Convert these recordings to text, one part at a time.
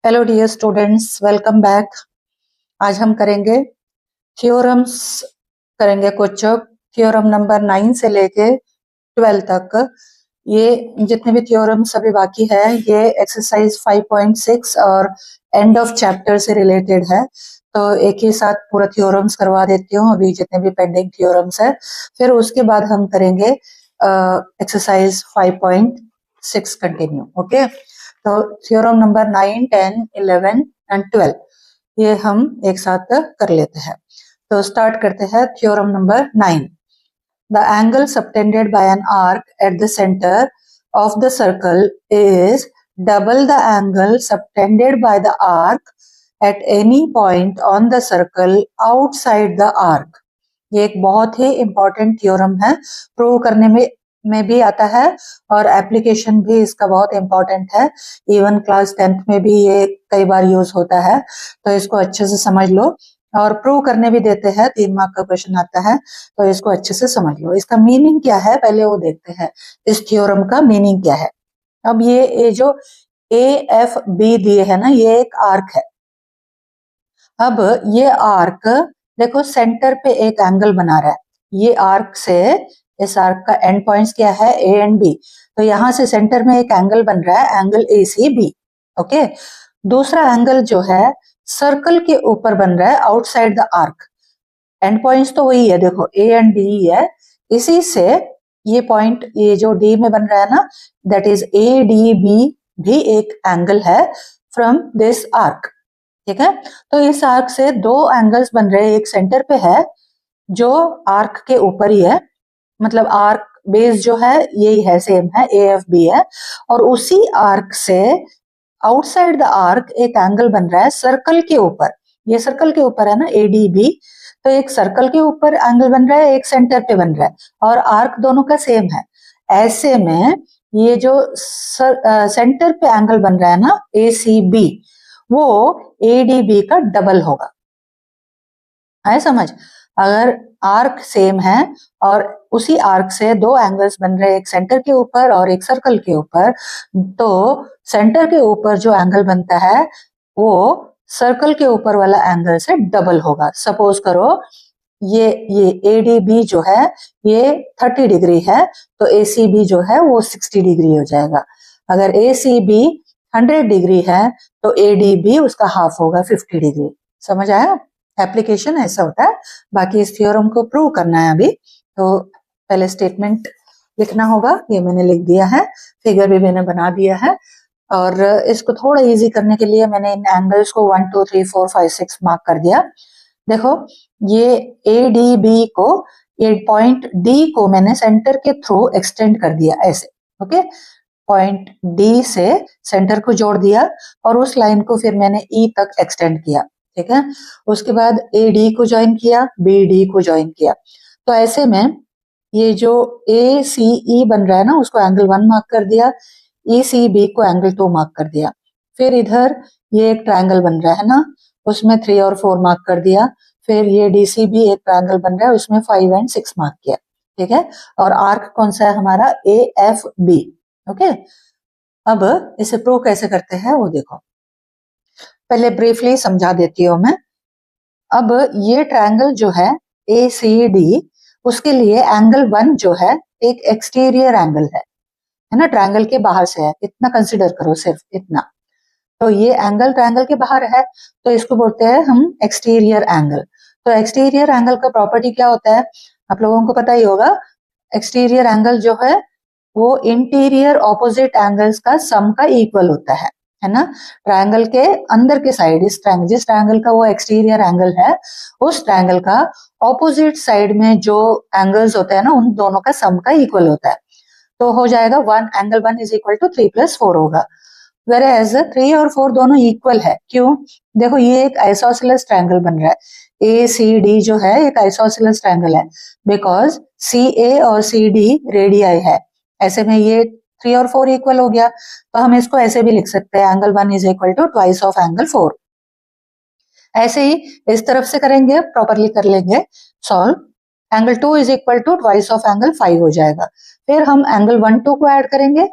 Hello dear students, welcome back. आज हम करेंगे थ्योरम्स, करेंगे कुछ थ्योरम नंबर 9 से लेके 12 तक। ये जितने भी थ्योरम्स अभी बाकी है ये एक्सरसाइज 5.6 और एंड ऑफ चैप्टर से रिलेटेड है, तो एक ही साथ पूरा थ्योरम्स करवा देती हूँ अभी जितने भी पेंडिंग थ्योरम्स है। फिर उसके बाद हम करेंगे एक्सरसाइज 5.6 कंटिन्यू। ओके, तो थ्योरम नंबर 9, 10, 11 एंड 12 ये हम एक साथ कर लेते हैं। तो स्टार्ट करते हैं theorem number 9। The angle subtended by an arc at the center of the circle is double the angle subtended by the arc at any point on the circle outside the arc। ये एक बहुत ही important theorem है, prove करने में भी आता है और एप्लीकेशन भी इसका बहुत इम्पोर्टेंट है। इवन क्लास 10th में भी ये कई बार यूज होता है, तो इसको अच्छे से समझ लो। और प्रूव करने भी देते हैं, 3 मार्क का क्वेश्चन आता है, तो इसको अच्छे से समझ लो। इसका मीनिंग क्या है पहले वो देखते हैं, इस थ्योरम का मीनिंग क्या है। अब ये जो AFB दिए है ना, ये एक आर्क है। अब ये आर्क देखो सेंटर पे एक एंगल बना रहा है, ये आर्क से इस आर्क का एंड पॉइंट्स क्या है A एंड B, तो यहां से सेंटर में एक एंगल बन रहा है, एंगल ACB। ओके, दूसरा एंगल जो है सर्कल के ऊपर बन रहा है outside the arc. And points तो वही है, देखो A एंड B है, इसी से ये पॉइंट ये जो D में बन रहा है ना, दैट इज ADB भी एक एंगल है फ्रॉम दिस आर्क। ठीक है, तो इस आर्क से 2 एंगल्स बन रहे हैं, एक सेंटर पे है जो आर्क के ऊपर ही है, मतलब आर्क बेस जो है यही है, सेम है, AFB है। और उसी आर्क से आउटसाइड द आर्क एक एंगल बन रहा है सर्कल के ऊपर, ये सर्कल के ऊपर है ना ADB, तो एक सर्कल के ऊपर एंगल बन रहा है, एक सेंटर पे बन रहा है, और आर्क दोनों का सेम है। ऐसे में ये जो सेंटर पे एंगल बन रहा है ना ACB, वो ADB का डबल होगा। है समझ? अगर आर्क सेम है और उसी आर्क से 2 एंगल्स बन रहे हैं, एक सेंटर के ऊपर और एक सर्कल के ऊपर, तो सेंटर के ऊपर जो एंगल बनता है वो सर्कल के ऊपर वाला एंगल से डबल होगा। सपोज करो ये ADB जो है ये 30 डिग्री है, तो ACB जो है वो 60 डिग्री हो जाएगा। अगर ACB 100 डिग्री है तो ADB उसका हाफ होगा, 50 डिग्री। समझ आया? एप्लीकेशन ऐसा होता है। बाकी इस थ्योरम को प्रूव करना है अभी, तो पहले स्टेटमेंट लिखना होगा, ये मैंने लिख दिया है, फिगर भी मैंने बना दिया है। और इसको थोड़ा इजी करने के लिए मैंने इन एंगल्स को 1 2 3 4 5 6 मार्क कर दिया। देखो ये ADB को, ये पॉइंट D को मैंने सेंटर के थ्रू एक्सटेंड कर दिया ऐसे। ओके, पॉइंट D से सेंटर को जोड़ दिया और उस लाइन को फिर मैंने E तक एक्सटेंड किया। ठीक है, उसके बाद AD को ज्वाइन किया, BD को ज्वाइन किया। तो ऐसे में ये जो ACE बन रहा है ना, उसको एंगल 1 मार्क कर दिया, ECB को एंगल 2 मार्क कर दिया। फिर इधर ये एक ट्रायंगल बन रहा है ना, उसमें 3 और 4 मार्क कर दिया। फिर ये DCB एक ट्रायंगल बन रहा है, उसमें 5 एंड 6 मार्क किया। ठीक है, और आर्क कौन सा है हमारा AFB। ओके, अब इसे प्रूव कैसे करते हैं वो देखो, पहले ब्रीफली समझा देती हूँ मैं। अब ये ट्रायंगल जो है ACD, उसके लिए एंगल 1 जो है एक एक्सटीरियर एंगल है ना, ट्रायंगल के बाहर से है, इतना कंसिडर करो, सिर्फ इतना। तो ये एंगल ट्रायंगल के बाहर है, तो इसको बोलते हैं हम एक्सटीरियर एंगल। तो एक्सटीरियर एंगल का प्रॉपर्टी क्या होता है, आप लोगों को पता ही होगा। एक्सटीरियर एंगल जो है वो इंटीरियर ऑपोजिट एंगल्स का सम का इक्वल होता है ना। ट्रायंगल के अंदर के साइड, इस ट्रायंगल, जिस ट्रायंगल का वो एक्सटीरियर एंगल है, उस ट्रायंगल का ऑपोजिट साइड में जो एंगल्स होते हैं ना, उन दोनों का सम का इक्वल होता है। तो हो जाएगा एंगल 1 इज इक्वल टू 3 + 4 होगा। वेरएज 3 और 4 दोनों इक्वल है। क्यों? देखो ये एक आइसोसेलेस ट्रायंगल बन रहा है, ACD जो है एक आइसोसेलेस ट्रायंगल है, बिकॉज CA और CD रेडियाई है। ऐसे में ये 3 और 4 इक्वल हो गया, तो हम इसको ऐसे भी लिख सकते हैं, angle 1 is equal to twice of angle 4। ऐसे ही इस तरफ से करेंगे, प्रॉपरली कर लेंगे solve, angle 2 is equal to twice of angle 5 हो जाएगा। फिर हम एंगल 1 2 को ऐड करेंगे,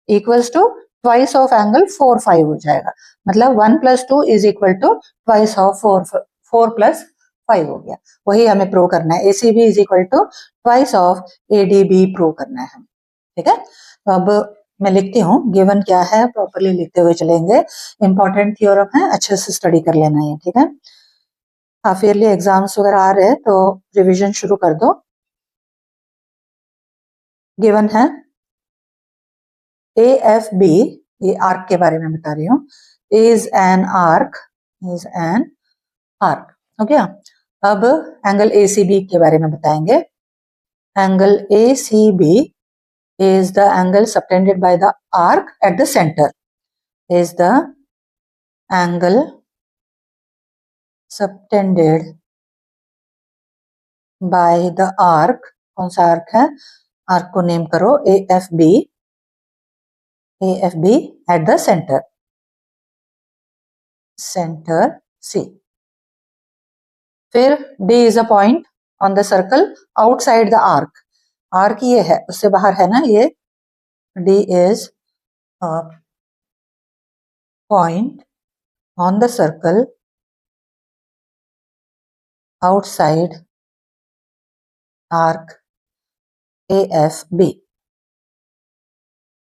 equals to twice of angle 4 5 हो जाएगा, मतलब 1 + 2 is equal to twice of 4 + 5 हो गया। वही हमें प्रूव करना है, ACB is equal to twice of ADB prove करना है हमें, ठीक है। तो अब मैं लिखती हूँ, गिवन क्या है प्रॉपर्ली लिखते हुए चलेंगे, इंपॉर्टेंट थ्योरम है, अच्छे से स्टडी कर लेना है, ठीक है। हाफ ईयरली एग्जाम्स वगैरह आ रहे हैं तो रिवीजन शुरू कर दो। गिवन है AFB, ये आर्क के बारे में बता रही हूँ, is an arc, is an arc, हो गया। अब एंगल ACB के बारे में बताएंगे। Angle ACB is the angle subtended by the arc at the center, is the angle subtended by the arc, कौन सा आर्क है, आर्क को नेम करो AFB, AFB at the center, center C। फिर D is a point on the circle outside the arc, arc ये है उससे बाहर है ना ये, D is a point on the circle outside arc AFB।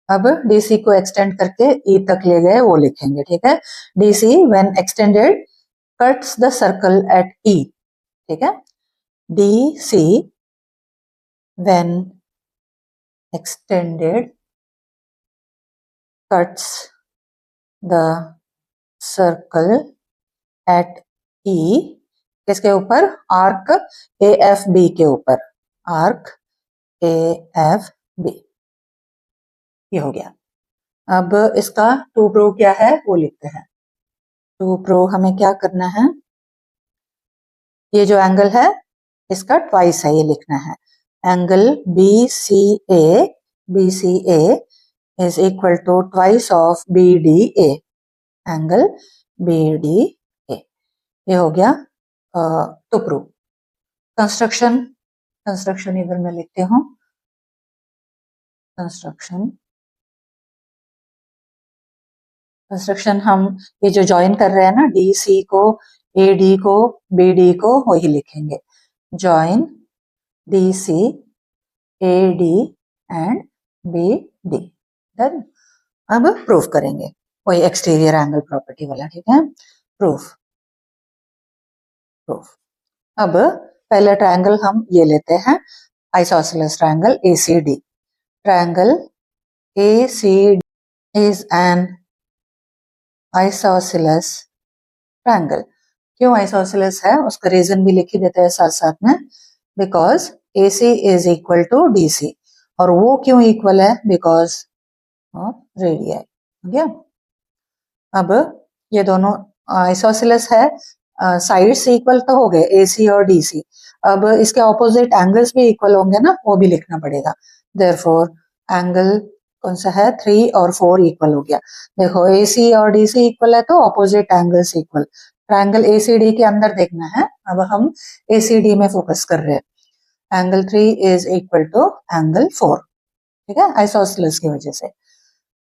अब DC को एक्सटेंड करके E तक ले गए, वो लिखेंगे, ठीक है। DC when extended cuts the circle at E, ठीक है। DC when extended cuts the circle at E, किसके ऊपर, आर्क AFB के ऊपर, आर्क AFB, ये हो गया। अब इसका टू प्रूव क्या है वो लिखते हैं। टू प्रूव हमें क्या करना है, ये जो एंगल है इसका ट्वाइस है, ये लिखना है। Angle BCA, BCA is equal to twice of BDA, angle BDA, ये हो गया टू प्रूव। कंस्ट्रक्शन, कंस्ट्रक्शन इधर मैं लिखती हूँ, कंस्ट्रक्शन, कंस्ट्रक्शन हम ये जो ज्वाइन कर रहे हैं ना, DC को AD को BD को, वही लिखेंगे, join DC AD and BD, done. अब प्रूफ करेंगे, वही एक्सटीरियर एंगल प्रॉपर्टी वाला, ठीक है। Proof, proof. अब पहले ट्रायंगल हम ये लेते हैं, isosceles triangle ACD, triangle ACD is an isosceles triangle. क्यों आइसोसेलेस है उसका रीजन भी लिख ही देते हैं साथ साथ में, because AC is equal to DC, और वो क्यों इक्वल है, बिकॉज ऑफ रेडियाई, हो गया। अब ये दोनों आइसोसेलेस है, साइड से इक्वल तो हो गए AC और DC, अब इसके ऑपोजिट एंगल्स भी इक्वल होंगे ना, वो भी लिखना पड़ेगा। देयरफॉर एंगल कौन सा है, 3 और 4 इक्वल हो गया। देखो AC और DC इक्वल है तो opposite angles equal, triangle ACD के अंदर देखना है, अब हम ACD में फोकस कर रहे हैं। Angle 3 is equal to angle 4, ठीक है, आइसोसेलेस की वजह से।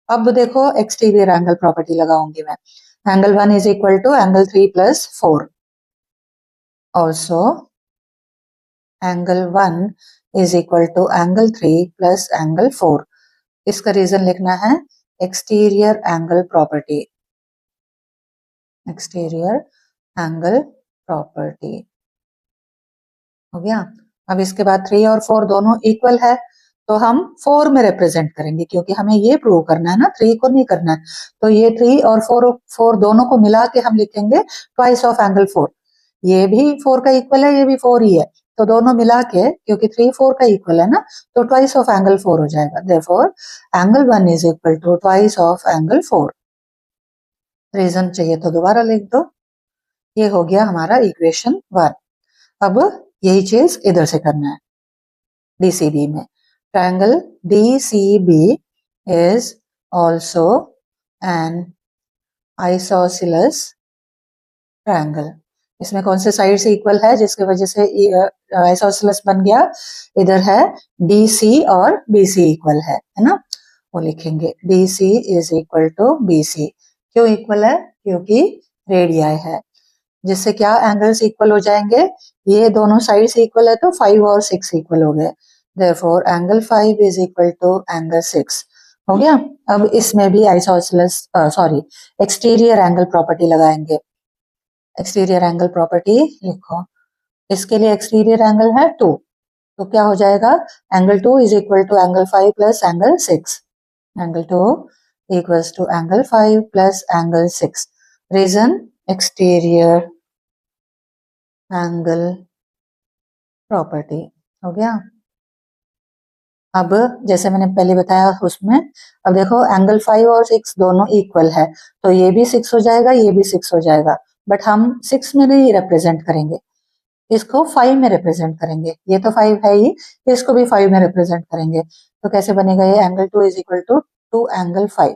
अब देखो एक्सटीरियर एंगल प्रॉपर्टी लगाऊंगी मैं, angle 1 is equal to angle 3 + 4, also angle 1 is equal to angle 3 + angle 4। इसका रीजन लिखना है exterior angle property, exterior angle property, हो गया। अब इसके बाद 3 और 4 दोनों इक्वल है तो हम 4 में रिप्रेजेंट करेंगे, क्योंकि हमें ये प्रूव करना है ना, 3 को नहीं करना है। तो ये 3 और 4 दोनों को मिला के हम लिखेंगे ट्वाइस ऑफ एंगल 4, ये भी 4 का इक्वल है, ये भी 4 ही है, तो दोनों मिला के, क्योंकि 3 4 का इक्वल है ना, तो ट्वाइस ऑफ एंगल 4 हो जाएगा। Therefore angle 1 is equal to twice of angle 4। Reason चाहिए तो दोबारा लिख दो, ये हो गया हमारा इक्वेशन 1। अब यही चीज इधर से करना है DCB में, triangle DCB is also an isosceles triangle। इसमें कौन से साइड से इक्वल है जिसकी वजह से आइसोसेलेस बन गया, इधर है DC और BC इक्वल है ना, वो लिखेंगे DC is equal to BC। क्यों इक्वल है? क्योंकि रेडियाई है, जिससे क्या एंगल्स इक्वल हो जाएंगे, ये दोनों साइड्स इक्वल है तो 5 और 6 इक्वल हो गए, therefore angle 5 is equal to angle 6 हो गया। अब इसमें भी आइसोसेलेस एक्सटीरियर एंगल प्रॉपर्टी लगाएंगे। एक्सटीरियर एंगल प्रॉपर्टी लिखो, इसके लिए एक्सटीरियर एंगल है 2, तो क्या हो जाएगा, angle 2 is equal to angle 5 plus angle 6। Angle 2 equals to angle 5 plus angle 6। Reason exterior angle property हो गया। अब जैसे मैंने पहले बताया उसमें, अब देखो एंगल 5 और 6 दोनों इक्वल है, तो ये भी 6 हो जाएगा, ये भी 6 हो जाएगा, बट हम 6 में नहीं रिप्रेजेंट करेंगे, इसको 5 में रिप्रेजेंट करेंगे। ये तो 5 है ही, इसको भी 5 में रिप्रेजेंट करेंगे। तो कैसे बनेगा ये, angle 2 is equal to 2 angle 5।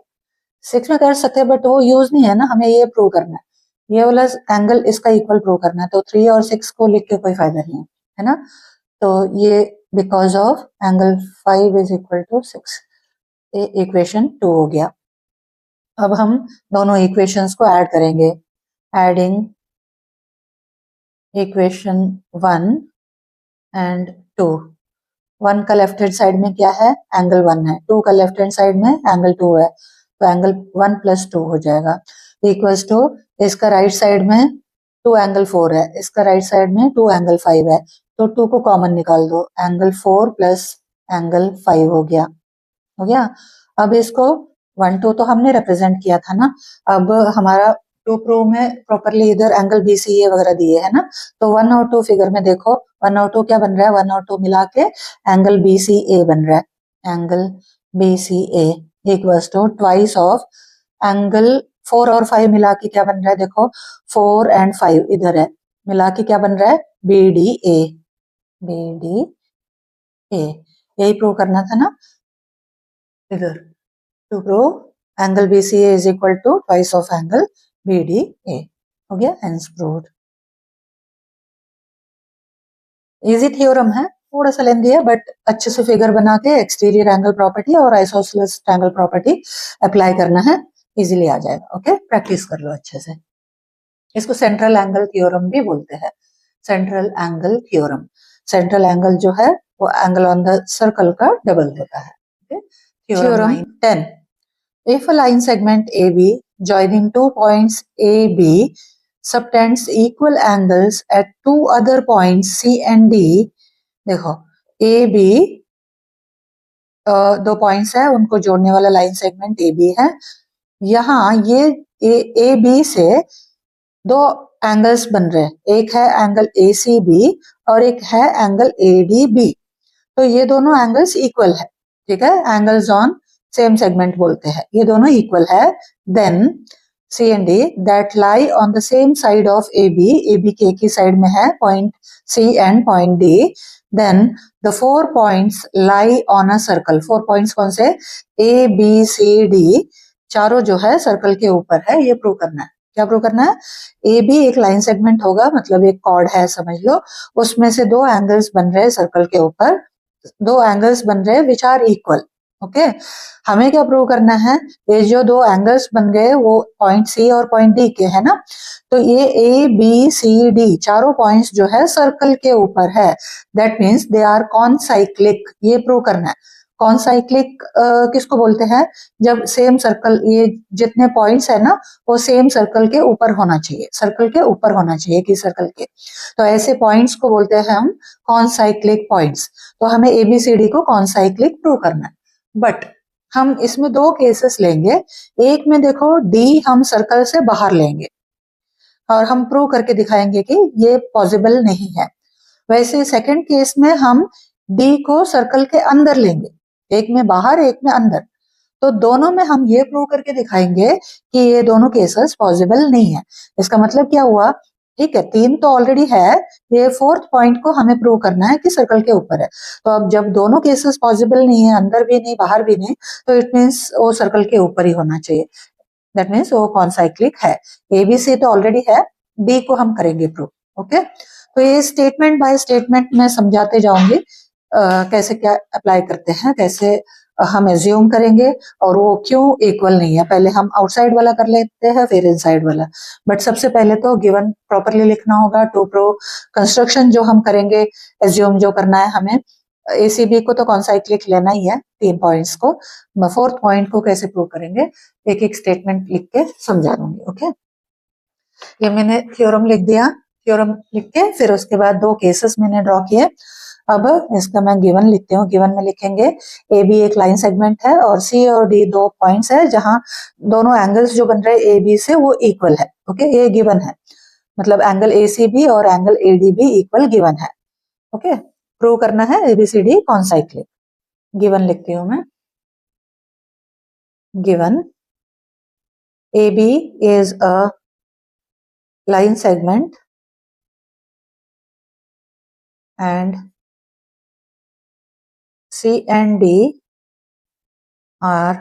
6 में कर सकते हैं बट वो यूज नहीं है ना, हमें ये प्रूव करना है, ये वाला एंगल इसका इक्वल प्रूव करना है, तो 3 और 6 को लिख के कोई फायदा नहीं है ना। तो ये because of angle 5 is equal to 6, ये इक्वेशन 2 हो गया। अब हम दोनों इक्वेशंस को ऐड करेंगे, एडिंग इक्वेशन 1 एंड 2। 1 का लेफ्ट हैंड साइड में क्या है, एंगल 1 है, 2 का लेफ्ट हैंड साइड में एंगल 2 है, तो एंगल 1 प्लस 2 हो जाएगा, इक्वल्स टू इसका राइट साइड में 2 एंगल 4 है, इसका राइट साइड में 2 एंगल 5 है, तो 2 को कॉमन निकाल दो, एंगल 4 प्लस एंगल 5 हो गया, हो गया। अब इसको 1 2 तो हमने रिप्रेजेंट किया था ना, अब हमारा 2 प्रूव में प्रॉपरली इधर एंगल BCA वगैरह दिए है ना, तो 1 और 2 फिगर में देखो, 1 और 2 क्या बन रहा है, 1 और 2 मिला के एंगल BCA बन रहा है, angle BCA equals to twice of angle 4 और 5 मिला के क्या बन रहा है, देखो 4 एंड 5 इधर है, मिला के क्या बन रहा है, BDA। यही प्रूव करना था ना इधर, to prove angle BCA is equal to twice of angle BDA, हो गया, हेंस प्रूव्ड। इजी थ्योरम है, थोड़ा सा लेंदी है, बट अच्छे से फिगर बना के एक्सटीरियर एंगल प्रॉपर्टी और आइसोसेलेस एंगल प्रॉपर्टी अप्लाई करना है, इजीली आ जाएगा। ओके, प्रैक्टिस कर लो अच्छे से। इसको सेंट्रल एंगल थ्योरम भी बोलते हैं, central angle theorem. Central angle जो है वो एंगल ऑन द सर्कल का डबल होता है। Theorem 10, if a line segment AB joining 2 points AB subtends equal angles at 2 other points C and D, देखो AB 2 पॉइंट्स है, उनको जोड़ने वाला लाइन सेगमेंट AB है, यहाँ ये AB से 2 एंगल्स बन रहे हैं, एक है एंगल ACB और एक है एंगल ADB, तो ये दोनों एंगल्स इक्वल है, ठीक है, एंगल्स ऑन सेम सेगमेंट बोलते हैं, ये दोनों इक्वल है। Then C and D that lie on the same side of AB, AB के एक ही साइड में है point C and point D, then the 4 points lie on a circle। 4 points कौन से, A B C D, चारों जो है circle के ऊपर है, ये प्रूव करना है। क्या प्रूव करना है, AB एक लाइन सेगमेंट होगा, मतलब एक कॉर्ड है समझ लो, उसमें से 2 एंगल्स बन रहे हैं सर्कल के ऊपर, 2 एंगल्स बन रहे हैं विच आर इक्वल। ओके, हमें क्या प्रूव करना है, ये जो 2 एंगल्स बन गए वो पॉइंट C और पॉइंट D के है ना, तो ये ABCD चारों पॉइंट्स जो है सर्कल के ऊपर है, दैट मीन्स दे आर कॉनसाइक्लिक, ये प्रूव करना है। कॉनसाइक्लिक किसको बोलते हैं, जब सेम सर्कल, ये जितने पॉइंट्स है ना वो सेम सर्कल के ऊपर होना चाहिए, सर्कल के ऊपर होना चाहिए कि सर्कल के, तो ऐसे पॉइंट्स को बोलते हैं हम कॉनसाइक्लिक पॉइंट्स। तो हमें ABCD को कॉनसाइक्लिक प्रूव करना है, बट हम इसमें 2 केसेस लेंगे, एक में देखो D हम सर्कल से बाहर लेंगे और हम प्रूव करके दिखाएंगे कि ये पॉसिबल नहीं है। वैसे सेकंड केस में हम D को सर्कल के अंदर लेंगे, एक में बाहर एक में अंदर, तो दोनों में हम ये प्रूव करके दिखाएंगे कि ये दोनों केसेस पॉसिबल नहीं है। इसका मतलब क्या हुआ, ठीक है, 3 तो ऑलरेडी है, ये 4th पॉइंट को हमें प्रूव करना है कि सर्कल के ऊपर है, तो अब जब दोनों केसेस पॉसिबल नहीं है, अंदर भी नहीं बाहर भी नहीं, तो इट मीन्स वो सर्कल के ऊपर ही होना चाहिए, दैट मीन्स वो कॉनसाइक्लिक है। ABC तो ऑलरेडी है, D को हम करेंगे प्रूव। ओके, तो ये स्टेटमेंट बाय स्टेटमेंट में समझाते जाऊंगी कैसे क्या अप्लाई करते हैं, कैसे हम एज्यूम करेंगे और वो क्यों इक्वल नहीं है, पहले हम आउटसाइड वाला कर लेते हैं फिर इनसाइड वाला। बट सबसे पहले तो गिवन प्रॉपरली लिखना होगा। टू प्रो कंस्ट्रक्शन जो हम करेंगे, एज्यूम जो करना है हमें, एसीबी को तो कॉन्साइक्लिक लेना ही है 3 पॉइंट्स को। मैं 4th पॉइंट को कैसे प्रूव करेंगे एक एक स्टेटमेंट लिख के समझा दूंगी। ओके, ये मैंने थ्योरम लिख दिया। थ्योरम लिख के फिर उसके बाद 2 केसेस मैंने ड्रॉ किए। अब इसका मैं गिवन लिखती हूँ। गिवन में लिखेंगे ए बी एक लाइन सेगमेंट है और सी और डी 2 पॉइंट्स है जहां दोनों एंगल्स जो बन रहे हैं ए बी से वो इक्वल है। ओके, ये गिवन है, मतलब एंगल ए सी बी और angle A D B equal given है। ओके, प्रूव करना है एबीसीडी कॉन्साइक्लिक। गिवन लिखती हूँ मैं। Given AB is a line segment and C and D are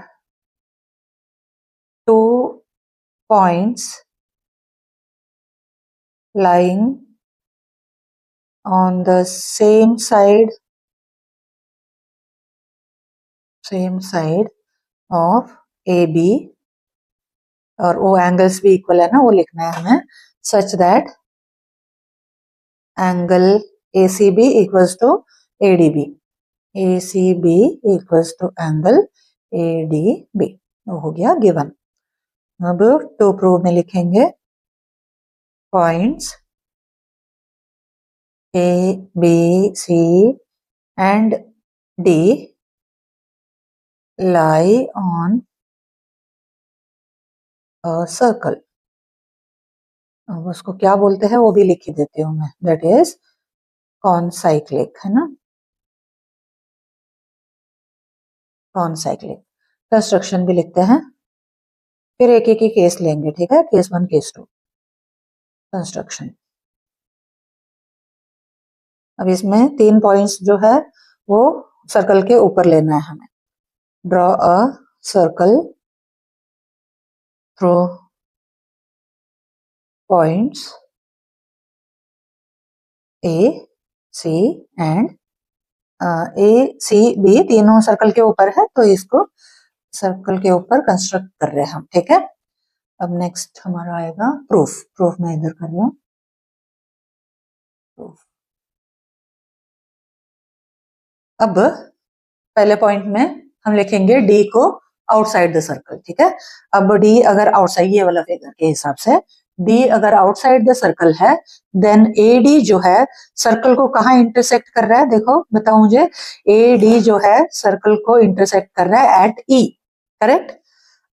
2 points lying on the same side of AB, और वो angles भी equal है ना, वो लिखना है हमें, such that angle ACB equals to ADB। ACB equals to angle ADB, वो हो गया गिवन। अब टू प्रूव में लिखेंगे points A, B, C and D lie on a circle। अब उसको क्या बोलते हैं वो भी लिख ही देती हूँ मैं, दैट इज कॉन्साइक्लिक, है ना, कॉन्साइक्लिक। कंस्ट्रक्शन भी लिखते हैं, फिर एक एक ही केस लेंगे, ठीक है, केस 1 केस 2 कंस्ट्रक्शन। अब इसमें 3 पॉइंट्स जो है वो सर्कल के ऊपर लेना है हमें। Draw a circle through points A, C and A, C, B तीनों सर्कल के ऊपर है, तो इसको सर्कल के ऊपर कंस्ट्रक्ट कर रहे हैं हम, ठीक है। अब नेक्स्ट हमारा आएगा प्रूफ। प्रूफ मैं इधर कर रही हूँ, प्रूफ। अब पहले पॉइंट में हम लिखेंगे डी को आउटसाइड द सर्कल, ठीक है। अब डी अगर आउटसाइड, ये वाला फिगर के हिसाब से डी अगर आउटसाइड द सर्कल है, देन ए डी जो है सर्कल को कहाँ इंटरसेक्ट कर रहा है, देखो बताओ मुझे। ए डी जो है सर्कल को इंटरसेक्ट कर रहा है एट ई, करेक्ट।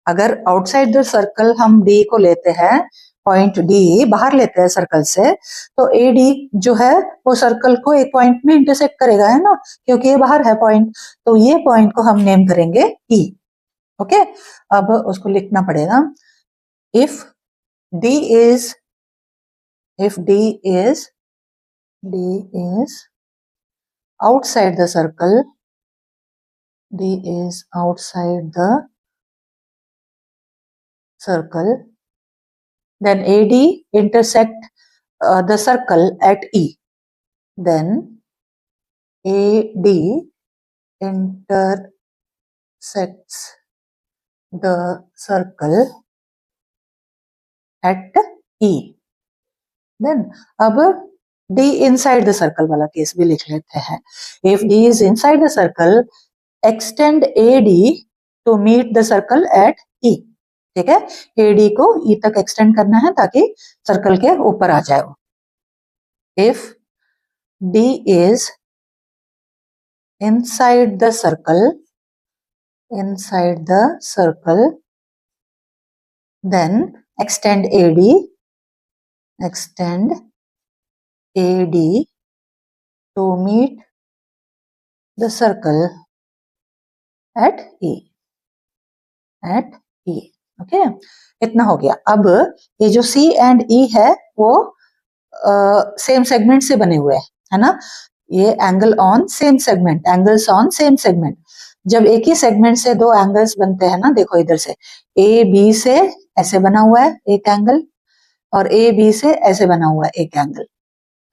अगर आउटसाइड द सर्कल हम डी को लेते हैं, पॉइंट डी बाहर लेते हैं सर्कल से, तो ए डी जो है वो सर्कल को एक पॉइंट में इंटरसेक्ट करेगा, है ना, क्योंकि ये बाहर है पॉइंट, तो ये पॉइंट को हम नेम करेंगे ई। ओके, अब उसको लिखना पड़ेगा। If D is outside the circle, D is outside the circle, then AD intersect the circle at E, then AD intersects the circle at E, then अब D inside the circle वाला case भी लिख लेते हैं। If D is inside the circle, extend AD to meet the circle at E, ठीक है। AD को E तक एक्सटेंड करना है ताकि सर्कल के ऊपर आ जाए वो। If D is inside the circle, then extend AD to meet the circle at E, okay. इतना हो गया। अब ये जो C एंड E है वो सेम सेगमेंट से बने हुए हैं, है ना, ये angle on same segment, angles on same segment. जब एक ही सेगमेंट से 2 एंगल्स बनते हैं ना, देखो इधर से ए बी से ऐसे बना हुआ है एक एंगल, और ए बी से ऐसे बना हुआ है एक एंगल,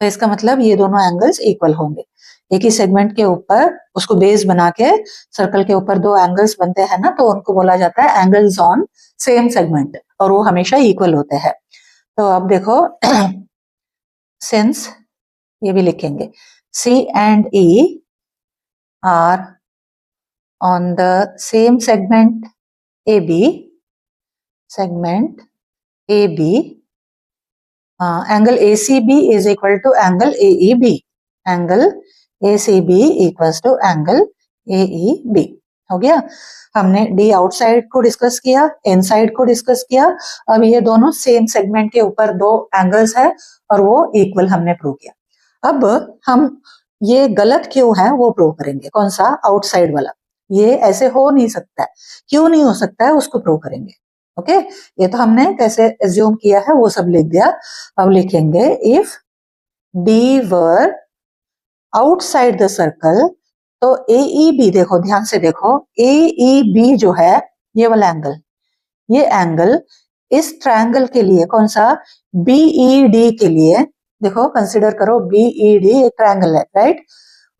तो इसका मतलब ये दोनों एंगल्स इक्वल होंगे। एक ही सेगमेंट के ऊपर उसको बेस बना के सर्कल के ऊपर दो एंगल्स बनते हैं ना, तो उनको बोला जाता है एंगल्स ऑन सेम सेगमेंट, और वो हमेशा इक्वल होते हैं। तो अब देखो सिंस ये भी लिखेंगे C and E are on the same segment AB, angle ACB is equal to angle AEB, angle ACB equals to angle AEB। हो गया। हमने D आउटसाइड को डिस्कस किया, इनसाइड को डिस्कस किया। अब ये दोनों सेम सेगमेंट के ऊपर दो एंगल्स है और वो इक्वल हमने प्रूव किया। अब हम ये गलत क्यों है वो प्रूव करेंगे। कौन सा? आउटसाइड वाला। ये ऐसे हो नहीं सकता है, क्यों नहीं हो सकता है उसको प्रूव करेंगे। ओके, ये तो हमने कैसे एज्यूम किया है वो सब लिख दिया। अब लिखेंगे if D were outside the circle, तो AEB देखो, ध्यान से देखो, AEB जो है ये वाला एंगल, ये एंगल इस ट्रायंगल के लिए, कौन सा? BED के लिए, देखो कंसिडर करो BED एक ट्रायंगल है, राइट?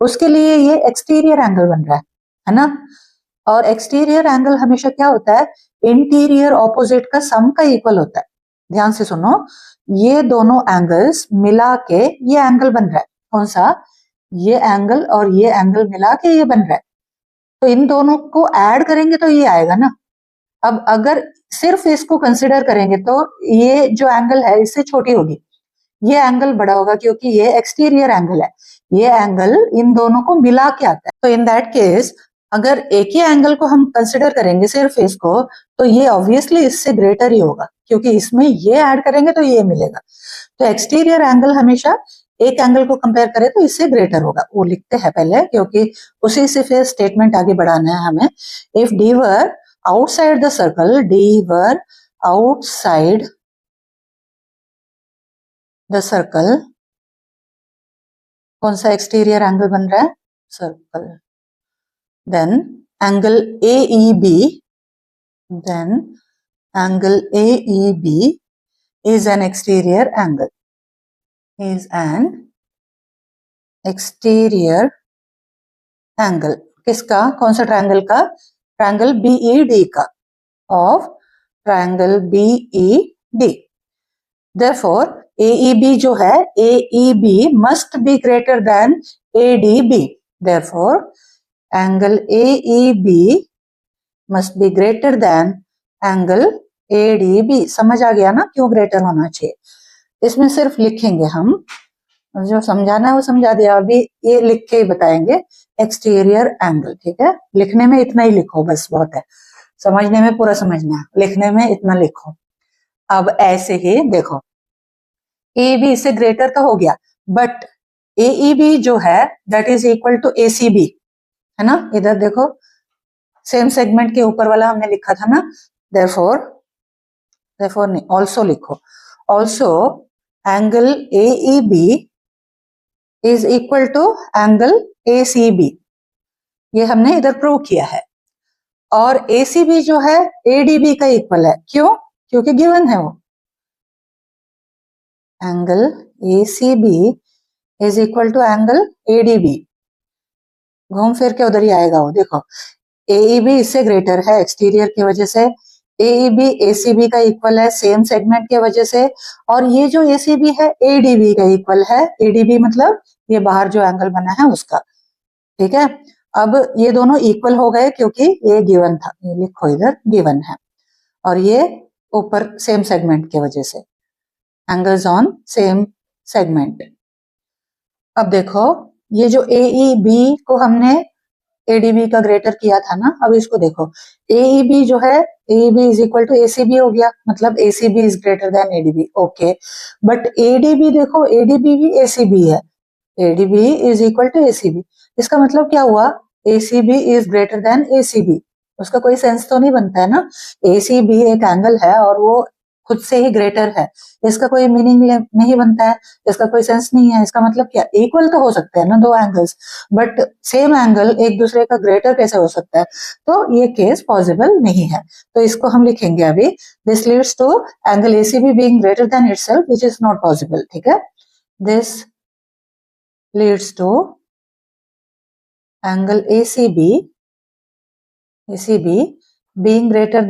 उसके लिए ये एक्सटीरियर एंगल बन रहा है ना। और एक्सटीरियर एंगल हमेशा क्या होता है? इंटीरियर ऑपोजिट का सम का इक्वल होता है। ध्यान से सुनो, ये दोनों एंगल्स मिला के ये एंगल बन रहा है। कौन सा? ये एंगल और ये एंगल मिला के ये बन रहा है। तो इन दोनों को ऐड करेंगे तो ये आएगा ना। अब अगर सिर्फ इसको कंसिडर करेंगे तो ये जो एंगल है इससे छोटी होगी, ये एंगल बड़ा होगा क्योंकि ये एक्सटीरियर एंगल है। ये एंगल इन दोनों को मिला के आता है। तो इन दैट केस अगर एक ही एंगल को हम कंसिडर करेंगे सिर्फ इसको, तो ये ऑब्वियसली इससे ग्रेटर ही होगा क्योंकि इसमें ये ऐड करेंगे तो ये मिलेगा। तो एक्सटीरियर एंगल हमेशा एक एंगल को कंपेयर करें तो इससे ग्रेटर होगा। वो लिखते हैं पहले क्योंकि उसी से फिर स्टेटमेंट आगे बढ़ाना है हमें। If D were outside the circle, D were outside the circle, कौन सा एक्सटीरियर एंगल बन रहा है? Circle. Then angle AEB, then angle AEB is an exterior angle, is an exterior angle। किसका? कौन सा ट्रायंगल का? ट्रायंगल BED का, of triangle BED। Therefore AEB जो है, AEB must be greater than ADB। Therefore angle AEB must be greater than angle ADB। समझ आ गया ना क्यों ग्रेटर होना चाहिए। इसमें सिर्फ लिखेंगे हम, जो समझाना है वो समझा दिया। अभी ये लिख के ही बताएंगे एक्सटीरियर एंगल। ठीक है, लिखने में इतना ही लिखो बस, बहुत है। समझने में पूरा समझना है, लिखने में इतना लिखो। अब ऐसे ही देखो, AEB इससे ग्रेटर तो हो गया, बट AEB जो है that is equal to ACB, है ना। इधर देखो सेम सेगमेंट के ऊपर वाला हमने लिखा था ना। therefore नहीं, ऑल्सो लिखो। Also angle AEB is equal to angle ACB, ये हमने इधर प्रूव किया है। और ACB जो है ADB का इक्वल है। क्यों? क्योंकि गिवन है वो। Angle ACB is equal to angle ADB, घूम फिर के उधर ही आएगा वो। देखो AEB इससे ग्रेटर है एक्सटीरियर की वजह से, AEB ACB का इक्वल है सेम सेगमेंट की वजह से, और ये जो ACB है ADB का इक्वल है। ADB मतलब ये बाहर जो एंगल बना है उसका। ठीक है, अब ये दोनों इक्वल हो गए क्योंकि ये गिवन था। ये लिखो इधर गिवन है, और ये ऊपर सेम सेगमेंट की वजह से, एंगल्स ऑन सेम सेगमेंट। अब देखो ये जो AEB को हमने ADB का ग्रेटर किया था ना, अब इसको देखो AEB जो है, AEB is equal to ACB हो गया, मतलब ACB is greater than ADB। Okay, but ADB देखो, ADB भी ACB है, ADB is equal to ACB। इसका मतलब क्या हुआ? ACB is greater than ACB। उसका कोई सेंस तो नहीं बनता है ना। ACB एक एंगल है और वो खुद से ही ग्रेटर है, इसका कोई मीनिंग नहीं बनता है, इसका कोई सेंस नहीं है। इसका मतलब क्या? इक्वल तो हो सकते हैं ना दो एंगल्स, बट सेम एंगल एक दूसरे का ग्रेटर कैसे हो सकता है? तो ये केस पॉसिबल नहीं है। तो इसको हम लिखेंगे अभी, this leads to angle ACB being greater than itself, which is not possible. ठीक है, this leads to angle ACB being greater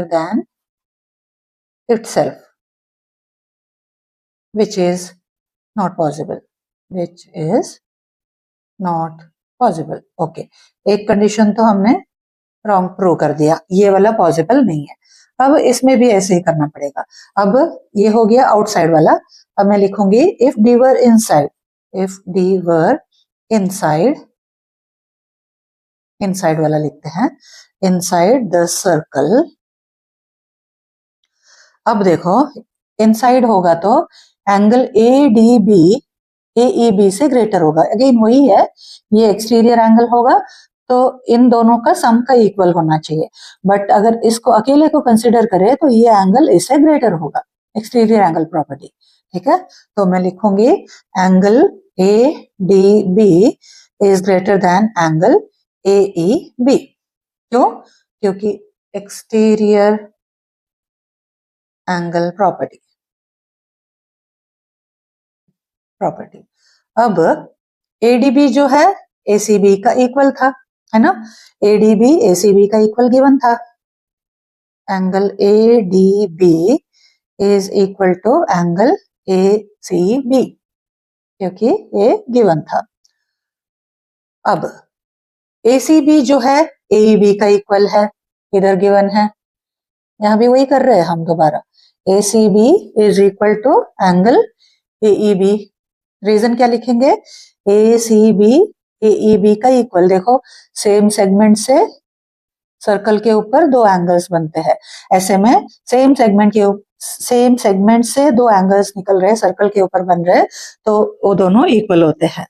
than itself, which is not possible. Okay, एक कंडीशन तो हमने रॉन्ग प्रूव कर दिया, ये वाला पॉसिबल नहीं है। अब इसमें भी ऐसे ही करना पड़ेगा। अब ये हो गया आउटसाइड वाला। अब मैं लिखूंगी इफ डी वर इनसाइड वाला लिखते हैं, इनसाइड द सर्कल। अब देखो इनसाइड होगा तो एंगल AEB से ग्रेटर होगा। अगेन वही है, ये एक्सटीरियर एंगल होगा तो इन दोनों का सम का इक्वल होना चाहिए। बट अगर इसको अकेले को कंसिडर करें तो ये एंगल इससे ग्रेटर होगा, एक्सटीरियर एंगल प्रॉपर्टी। ठीक है, तो मैं लिखूंगी angle ADB is greater then angle AEB। क्यों? क्योंकि एक्सटीरियर एंगल प्रॉपर्टी। अब ADB जो है ACB का इक्वल था, है ना? ADB ACB का इक्वल गिवन था। Angle ADB is equal to angle ACB, क्योंकि ये गिवन था। अब ACB जो है AEB का इक्वल है, इधर गिवन है, यहां भी वही कर रहे हैं हम दोबारा। ACB is equal to angle AEB। Reason क्या लिखेंगे? ACB AEB का इक्वल। देखो सेम सेगमेंट से सर्कल के ऊपर दो एंगल्स बनते हैं, ऐसे में सेम सेगमेंट से दो एंगल्स निकल रहे सर्कल के ऊपर बन रहे, तो वो दोनों इक्वल होते हैं।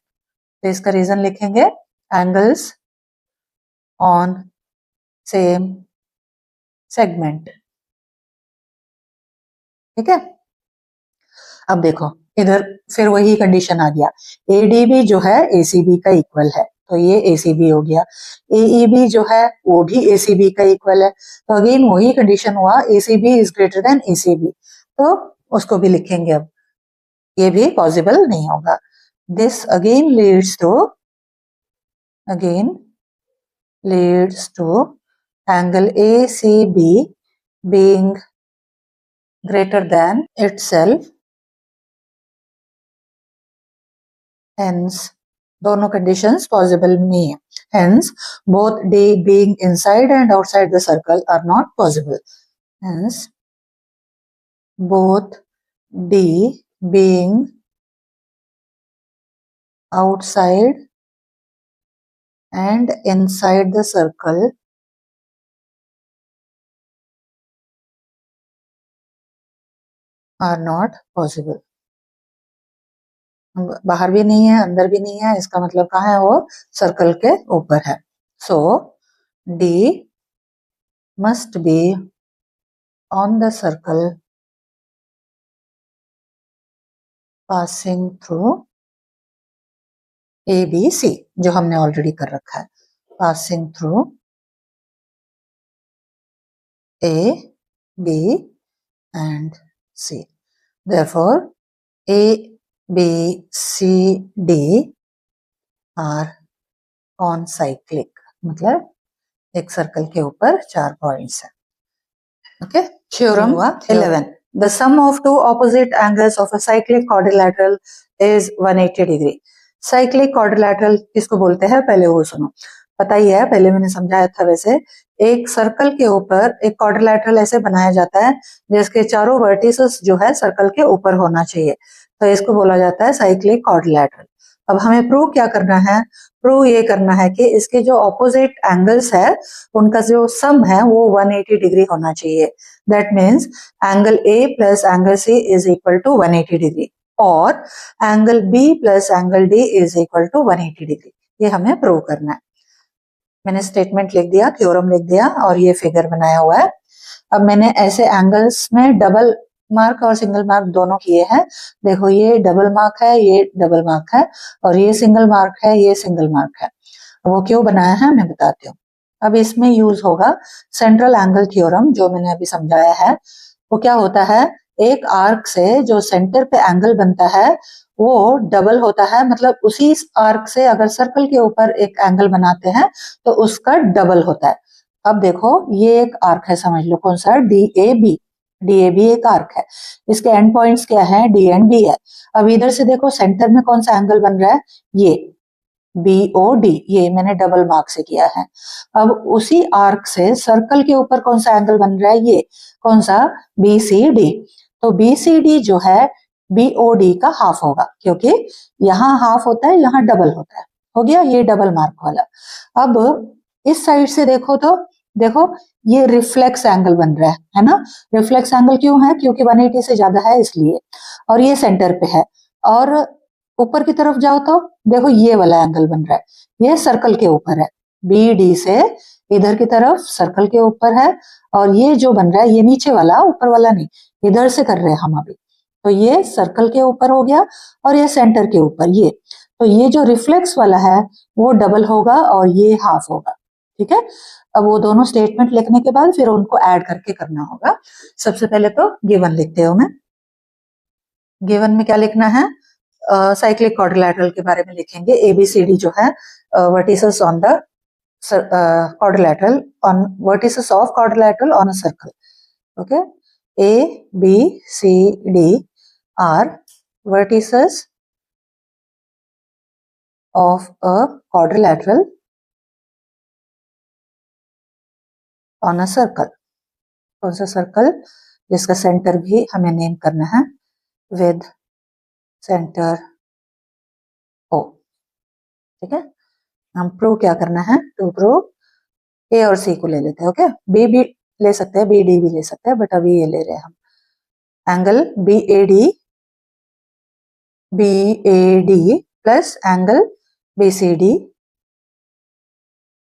तो इसका रीजन लिखेंगे एंगल्स ऑन सेम सेगमेंट। ठीक है, अब देखो इधर फिर वही कंडीशन आ गया, ADB जो है ACB का इक्वल है, तो ये ACB हो गया। AEB जो है वो भी ACB का इक्वल है, तो अगेन वही कंडीशन हुआ, ACB is greater than ACB, तो उसको भी लिखेंगे। अब ये भी पॉसिबल नहीं होगा। This again leads to angle ACB being greater than itself, hence दोनों conditions possible नहीं है, hence both D being inside and outside the circle are not possible, hence both D being outside and inside the circle are not possible। बाहर भी नहीं है अंदर भी नहीं है, इसका मतलब कहाँ है? वो सर्कल के ऊपर है। सो D must be on the circle passing through ABC, जो हमने ऑलरेडी कर रखा है, passing through A, B and C। Therefore A, B, C, D are concyclic, मतलब एक सर्कल के ऊपर 4 पॉइंट्स हैं। Okay, theorem 11, the sum of two opposite angles of a cyclic quadrilateral is 180 degree। Cyclic quadrilateral किसको बोलते हैं पहले वो सुनो। पता ही है, पहले मैंने समझाया था। वैसे एक सर्कल के ऊपर एक क्वाड्रिलैटरल ऐसे बनाया जाता है जिसके चारों वर्टिसेस जो है सर्कल के ऊपर होना चाहिए, तो इसको बोला जाता है साइक्लिक क्वाड्रिलैटरल। अब हमें प्रूव क्या करना है? प्रूव ये करना है कि इसके जो ऑपोजिट एंगल्स है उनका जो सम है वो 180 डिग्री होना चाहिए। That means angle A plus angle C is equal to 180 degree और angle B plus angle D is equal to 180 degree. ये हमें प्रूव करना है। मैंने स्टेटमेंट लिख दिया, थ्योरम लिख दिया और ये फिगर बनाया हुआ है। अब मैंने ऐसे एंगल्स में डबल मार्क और सिंगल मार्क दोनों किए हैं। देखो ये डबल मार्क है, ये डबल मार्क है, और ये सिंगल मार्क है, ये सिंगल मार्क है। वो क्यों बनाया है मैं बताती हूँ। अब इसमें यूज होगा सेंट्रल एंगल थ्योरम, जो मैंने अभी समझाया है। वो क्या होता है एक आर्क से जो सेंटर पे एंगल बनता है वो डबल होता है, मतलब उसी आर्क से अगर सर्कल के ऊपर एक एंगल बनाते हैं तो उसका डबल होता है। अब देखो ये एक आर्क है, समझ लो कौन सा, D A B. D A B एक आर्क है, इसके एंड पॉइंट्स क्या है, डी एंड बी है। अब इधर से देखो सेंटर में कौन सा एंगल बन रहा है, ये बी ओ डी, ये मैंने डबल मार्क से किया है। अब उसी आर्क से सर्कल के ऊपर कौन सा एंगल बन रहा है, ये कौन सा, बी सी डी। तो बी सी डी जो है बी ओ डी का हाफ होगा, क्योंकि यहाँ हाफ होता है, यहाँ डबल होता है। हो गया ये डबल मार्क वाला। अब इस साइड से देखो तो देखो ये रिफ्लेक्स एंगल बन रहा है ना। रिफ्लेक्स एंगल क्यों है, क्योंकि 180 से ज्यादा है इसलिए, और ये सेंटर पे है। और ऊपर की तरफ जाओ तो देखो ये वाला एंगल बन रहा है, ये सर्कल के ऊपर है, बी डी से इधर की तरफ सर्कल के ऊपर है। और ये जो बन रहा है ये नीचे वाला, ऊपर वाला नहीं, इधर से कर रहे हैं हम अभी। तो ये सर्कल के ऊपर हो गया और ये सेंटर के ऊपर, ये तो ये जो रिफ्लेक्स वाला है वो डबल होगा और ये हाफ होगा। ठीक है, अब वो दोनों स्टेटमेंट लिखने के बाद फिर उनको ऐड करके करना होगा। सबसे पहले तो गिवन लिखते हो, मैं गिवन में क्या लिखना है, साइक्लिक क्वाड्रिलैटरल के बारे में लिखेंगे। एबीसीडी जो है vertices on the quadrilateral on vertices of quadrilateral on a circle. Okay, A, B, C, D are vertices of a quadrilateral on a circle. कौन सा सर्कल, जिसका सेंटर भी हमें नेम करना है विद सेंटर O। ठीक है, हम प्रूव क्या करना है, टू प्रूव ए और सी को ले लेते हैं। ओके, बी भी ले सकते हैं, बी डी भी ले सकते हैं, बट अभी ये ले रहे हैं हम। Angle B A D plus angle B C D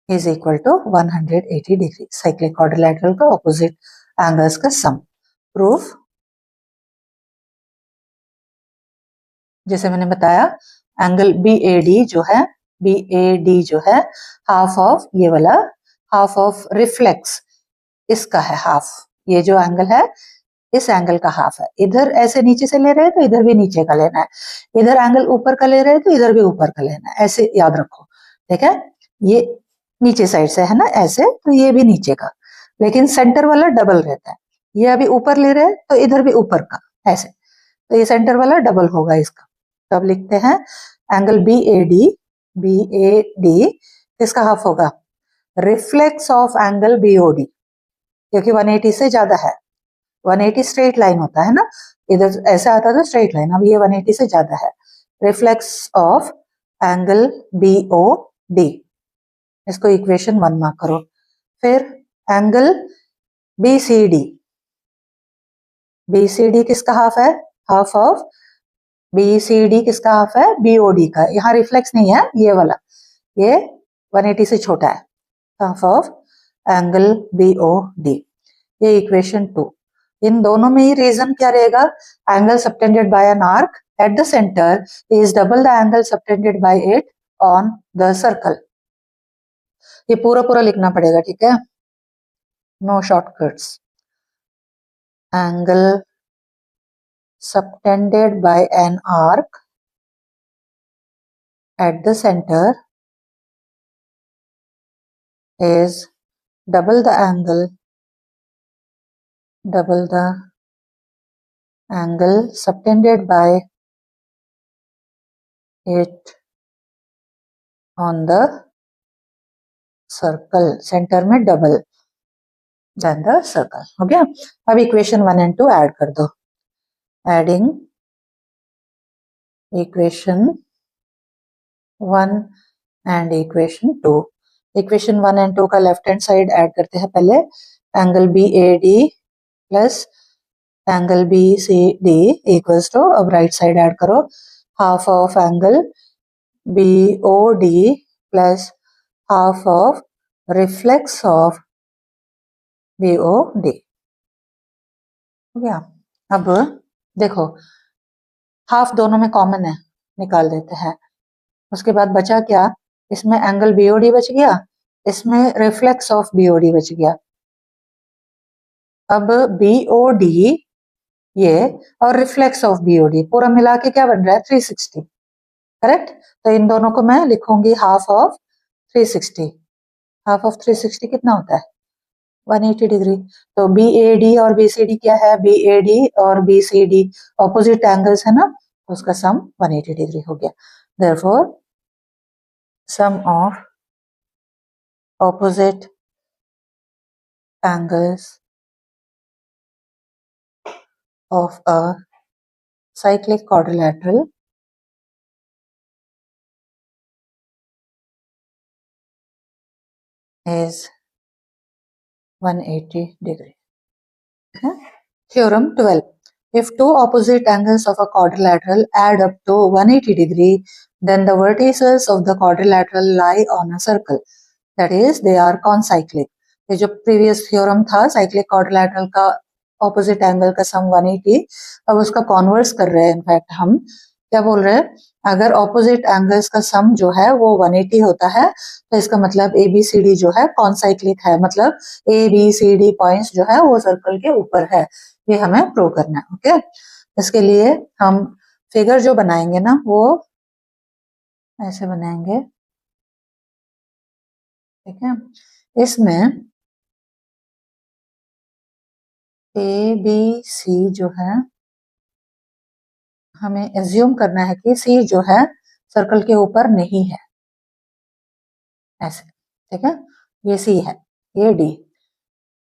is equal to 180 degree. Cyclic quadrilateral का ऑपोजिट एंगल्स का सम। प्रूफ, जैसे मैंने बताया, एंगल बी ए डी जो है हाफ ऑफ ये वाला, हाफ ऑफ रिफ्लेक्स इसका है हाफ। ये जो एंगल है इस एंगल का हाफ है। इधर ऐसे नीचे से ले रहे हैं तो इधर भी नीचे का लेना है, इधर एंगल ऊपर का ले रहे हैं तो इधर भी ऊपर का लेना है, ऐसे याद रखो। ठीक है, ये नीचे साइड से है ना ऐसे, तो ये भी नीचे का, लेकिन सेंटर वाला डबल रहता है। ये अभी ऊपर ले रहे हैं तो इधर भी ऊपर का ऐसे, तो ये सेंटर वाला डबल होगा इसका। तो अब लिखते हैं एंगल बी ए डी किसका हाफ होगा, reflex of angle B O D, क्योंकि 180 से ज्यादा है। 180 स्ट्रेट लाइन होता है ना, इधर ऐसा आता था स्ट्रेट लाइन, अब ये 180 से ज्यादा है। Reflex of angle B O D, इसको इक्वेशन 1 मार्क करो। फिर एंगल बी सी डी किसका हाफ है, half of B C D किसका हाफ है, बी ओ डी का। यहाँ रिफ्लेक्स नहीं है ये वाला, ये 180 से छोटा है, half of angle B O D. ये इक्वेशन 2। इन दोनों में ही रीजन क्या रहेगा, angle subtended by an arc at the centre is double the angle subtended by it on the circle. ये पूरा पूरा लिखना पड़ेगा, ठीक है, no shortcuts. Angle subtended by an arc at the center is double the angle subtended by it on the circle, center में double than the circle। हो गया। अब इक्वेशन 1 and 2 ऐड कर दो। Adding equation 1 and equation 2। Equation 1 and 2 का left hand side add करते हैं पहले। Angle B A D plus angle B C D equals to, अब राइट साइड ऐड करो, half of angle B O D plus half of reflex of B O D. हो गया। अब देखो half दोनों में कॉमन है, निकाल देते हैं। उसके बाद बचा क्या, इसमें एंगल बीओडी बच गया, इसमें रिफ्लेक्स ऑफ बीओडी बच गया। अब बीओडी ये, और रिफ्लेक्स ऑफ बीओडी पूरा मिला के क्या बन रहा है 360, करेक्ट। तो इन दोनों को मैं लिखूंगी हाफ ऑफ 360। हाफ ऑफ 360 कितना होता है 180 डिग्री। तो बी ए डी और बी सी डी क्या है, बी ए डी और B C D opposite angles है ना, तो उसका सम 180 डिग्री हो गया। Therefore sum of opposite angles of a cyclic quadrilateral is 180 degree. Theorem 12. If two opposite angles of a quadrilateral add up to 180 degree, then the vertices of the quadrilateral lie on a circle. That is, they are concyclic. ये जो previous theorem था cyclic quadrilateral का opposite angle का sum 180, अब उसका converse कर रहे हैं। इनफैक्ट हम क्या बोल रहे हैं, अगर opposite angles का sum जो है वो 180 होता है तो इसका मतलब ABCD जो है concyclic है, मतलब ABCD पॉइंट्स जो है वो सर्कल के ऊपर है। ये हमें प्रूव करना है। ओके, इसके लिए हम फिगर जो बनाएंगे ना वो ऐसे बनाएंगे, ठीक है। इसमें ए बी सी जो है, हमें एज्यूम करना है कि सी जो है सर्कल के ऊपर नहीं है, ऐसे, ठीक है। ये सी है, ये डी।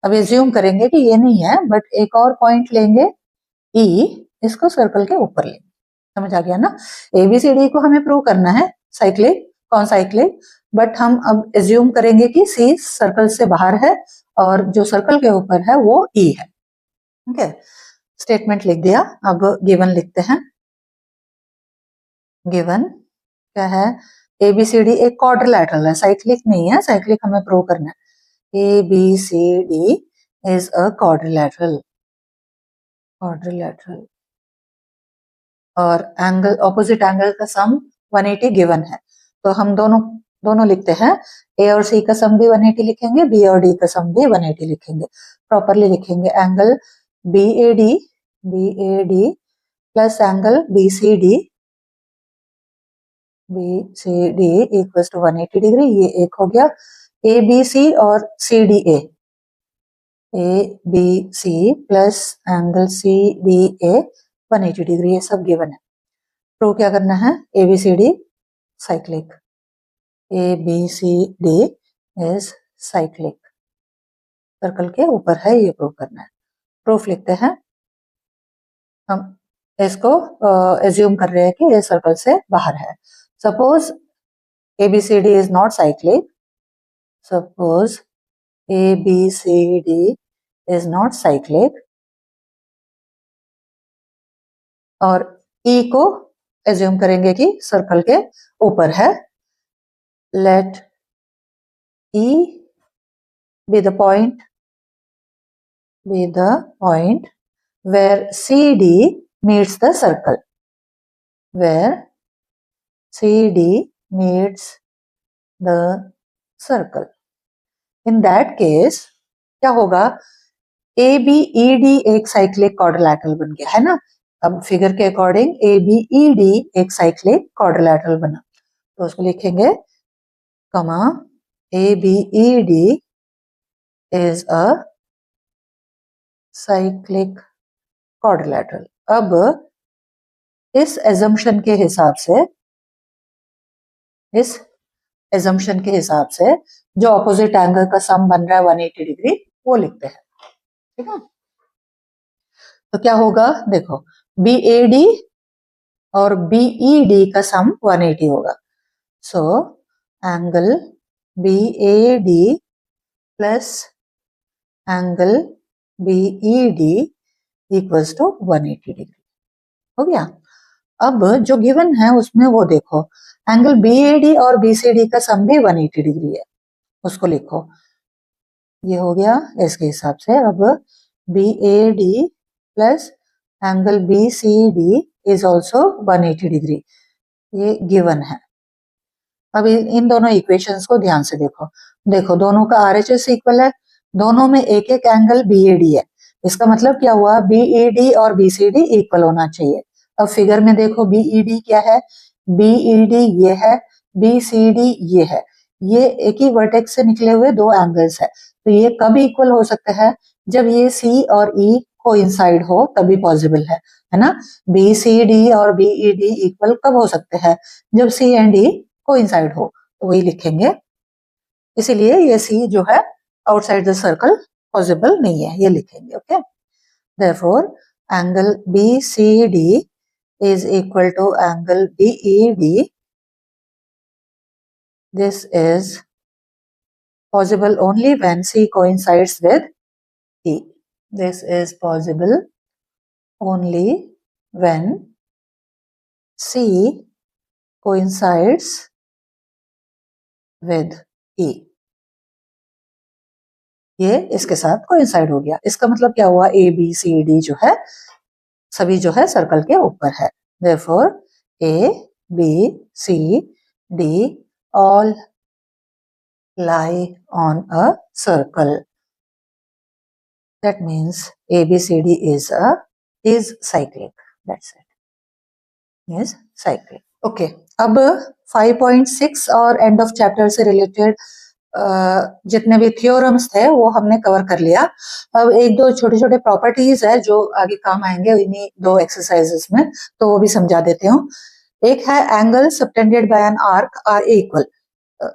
अब एज्यूम करेंगे कि ये नहीं है, बट एक और पॉइंट लेंगे ई, इसको सर्कल के ऊपर लेंगे। समझ आ गया ना। एबीसीडी को हमें प्रूव करना है साइक्लिक कॉन्साइक्लिक, बट हम अब एज्यूम करेंगे कि सी सर्कल से बाहर है और जो सर्कल के ऊपर है वो ई है। ठीक है, स्टेटमेंट लिख दिया। अब गिवन लिखते हैं। गिवन क्या है, एबीसीडी एक क्वाड्रिलैटरल है, साइक्लिक नहीं है। साइक्लिक हमें प्रूव करना है। ABCD is a quadrilateral, quadrilateral, और एंगल ऑपोजिट एंगल का सम 180 गिवन है। तो हम दोनों लिखते हैं। ए और सी का सम भी 180 लिखेंगे, बी और डी का सम भी 180 लिखेंगे। प्रॉपरली लिखेंगे angle B A D plus angle B C D equals to 180 degree. ये एक हो गया। ए बी सी और C D A B C plus angle C D A 180 degree, ये सब गिवन है। प्रूव क्या करना है, A B C D cyclic, A B C D is cyclic, circle के ऊपर है, ये प्रूव करना है। प्रूफ लिखते हैं। हम इसको एज्यूम कर रहे हैं कि ये सर्कल से बाहर है। Suppose A B C D is not cyclic, suppose A B C D is not cyclic, और ई को एज्यूम करेंगे कि सर्कल के ऊपर है। Let E be the point where CD meets the circle, where CD meets the circle. In that case क्या होगा, ABED एक साइक्लिक क्वाड्रिलैटरल बन गया है ना। अब फिगर के अकॉर्डिंग ABED एक साइक्लिक क्वाड्रिलैटरल बना, तो उसको लिखेंगे कमा ABED is a cyclic quadrilateral. अब इस assumption के हिसाब से जो ऑपोजिट एंगल का सम बन रहा है 180 डिग्री, वो लिखते हैं। ठीक है, तो क्या होगा देखो, BAD और BED का सम 180 होगा। So angle BAD plus angle BED equals to 180 degree हो गया। अब जो गिवन है उसमें वो देखो, एंगल BAD और BCD का सम भी 180 डिग्री है, उसको लिखो। ये हो गया इसके हिसाब से। अब BAD plus angle BCD is also 180 degree, ये गिवन है। अब इन दोनों इक्वेशंस को ध्यान से देखो। देखो दोनों का RHS इक्वल है, दोनों में एक एक एंगल BAD है, इसका मतलब क्या हुआ, बीईडी और बीसीडी इक्वल होना चाहिए। अब फिगर में देखो बीईडी क्या है, बीईडी ये है, बीसीडी ये है, ये एक ही वर्टेक्स से निकले हुए दो एंगल्स है। तो ये कब इक्वल हो सकते हैं, जब ये सी और ई कोइंसाइड हो तभी पॉसिबल है ना। बी सी डी और बीईडी इक्वल कब हो सकते हैं, जब सी एंड ई कोइंसाइड हो, तो वही लिखेंगे। इसीलिए ये सी जो है आउटसाइड द सर्कल पॉसिबल नहीं है, ये लिखेंगे। Okay, therefore angle BCD is equal to angle BED. This is possible only when C coincides with E. This is possible only when C coincides with E. ये इसके साथ coincide हो गया। इसका मतलब क्या हुआ, ए बी सी डी जो है सभी जो है सर्कल के ऊपर है। Therefore A, B, C, D all lie on a circle. That means ABCD is cyclic. That's it. Is cyclic. Okay. अब 5.6 और एंड ऑफ चैप्टर से रिलेटेड जितने भी थियोरम्स थे वो हमने कवर कर लिया। अब एक दो छोटे छोटे प्रॉपर्टीज है जो आगे काम आएंगे इन्हीं दो एक्सरसाइजेस में, तो वो भी समझा देती हूँ। एक है angle subtended by an arc are equal.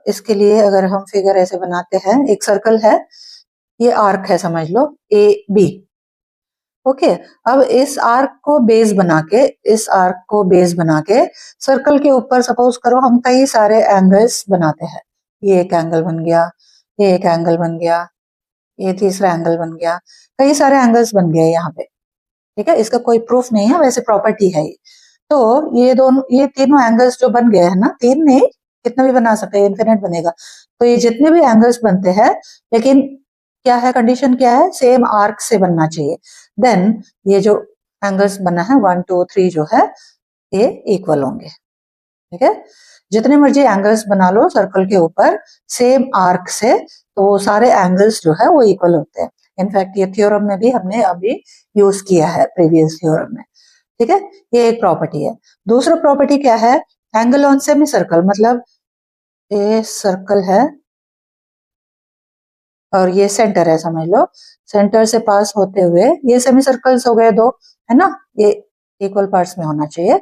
इसके लिए अगर हम फिगर ऐसे बनाते हैं, एक सर्कल है, ये आर्क है समझ लो ए बी। ओके, अब इस आर्क को बेस बना के सर्कल के ऊपर सपोज करो हम कई सारे एंगल्स बनाते हैं। ये एक एंगल बन गया, ये एक एंगल बन गया, ये तीसरा एंगल बन गया, कई सारे एंगल्स बन गए यहाँ पे। ठीक है, इसका कोई प्रूफ नहीं है, वैसे प्रॉपर्टी है ये। तो ये तीनों एंगल्स जो बन गए हैं ना, तीन नहीं कितना भी बना सकते हैं, इन्फिनिट बनेगा। तो ये जितने भी एंगल्स बनते हैं, लेकिन क्या है, कंडीशन क्या है, सेम आर्क से बनना चाहिए। देन ये जो एंगल्स बना है 1 2 3 जो है ये इक्वल होंगे। ठीक है, जितने मर्जी एंगल्स बना लो सर्कल के ऊपर सेम आर्क से, तो सारे एंगल्स जो है वो इक्वल होते हैं। इनफैक्ट ये थ्योरम में भी हमने अभी यूज किया है, प्रीवियस थ्योरम में। ठीक है, ये एक प्रॉपर्टी है। दूसरा प्रॉपर्टी क्या है, एंगल ऑन सेमी सर्कल, मतलब ये सर्कल है और ये सेंटर है समझ लो, सेंटर से पास होते हुए ये सेमी सर्कल्स हो गए दो, है ना, ये इक्वल पार्ट्स में होना चाहिए।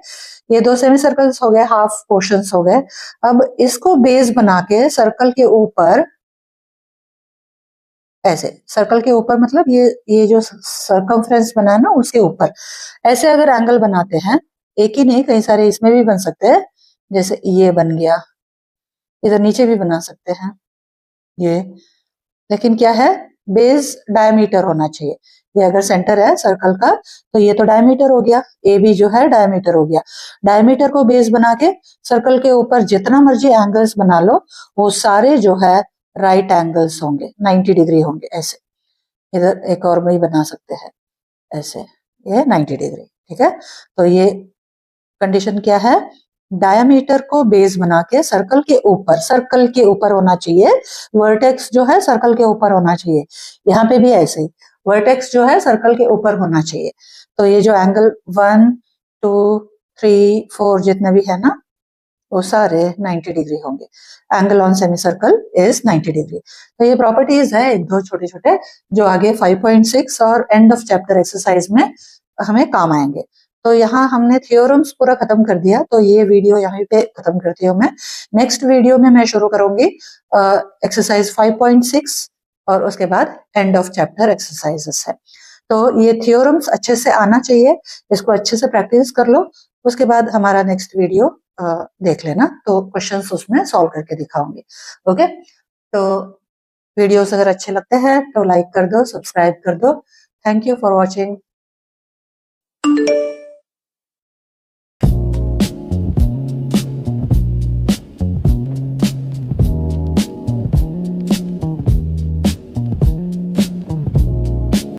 ये दो सेमी सर्कल्स हो गए, हाफ पोर्शंस हो गए। अब इसको बेस बना के सर्कल के ऊपर ऐसे, सर्कल के ऊपर मतलब ये जो सर्कमफ्रेंस बना है ना उसके ऊपर ऐसे अगर एंगल बनाते हैं, एक ही नहीं कई सारे इसमें भी बन सकते हैं, जैसे ये बन गया, इधर नीचे भी बना सकते हैं ये, लेकिन क्या है, बेस डायमीटर होना चाहिए। ये अगर सेंटर है सर्कल का तो ये तो डायमीटर हो गया, ए बी जो है डायमीटर हो गया। डायमीटर को बेस बना के सर्कल के ऊपर जितना मर्जी एंगल्स बना लो वो सारे जो है राइट एंगल्स होंगे, 90 डिग्री होंगे। ऐसे इधर एक और भी बना सकते हैं ऐसे, ये 90 डिग्री। ठीक है, तो ये कंडीशन क्या है, डायमीटर को बेस बना के सर्कल के ऊपर होना चाहिए। वर्टेक्स जो है सर्कल के ऊपर होना चाहिए, यहाँ पे भी ऐसे ही वर्टेक्स जो है सर्कल के ऊपर होना चाहिए। तो ये जो एंगल 1 2 3 4 जितने भी है ना वो सारे 90 डिग्री होंगे। Angle on semi circle is 90 degree. तो ये प्रॉपर्टीज है एक दो छोटे छोटे जो आगे 5.6 और एंड ऑफ चैप्टर एक्सरसाइज में हमें काम आएंगे। तो यहाँ हमने थियोरम्स पूरा खत्म कर दिया, तो ये वीडियो यहाँ पे खत्म करती हूँ मैं। नेक्स्ट वीडियो में मैं शुरू करूंगी एक्सरसाइज 5.6 और उसके बाद एंड ऑफ चैप्टर एक्सरसाइजेस है। तो ये थियोरम्स अच्छे से आना चाहिए, इसको अच्छे से प्रैक्टिस कर लो। उसके बाद हमारा नेक्स्ट वीडियो देख लेना, तो क्वेश्चंस उसमें सॉल्व करके दिखाऊंगी। ओके, तो वीडियोस अगर अच्छे लगते हैं तो लाइक कर दो, सब्सक्राइब कर दो। Thank you for watching.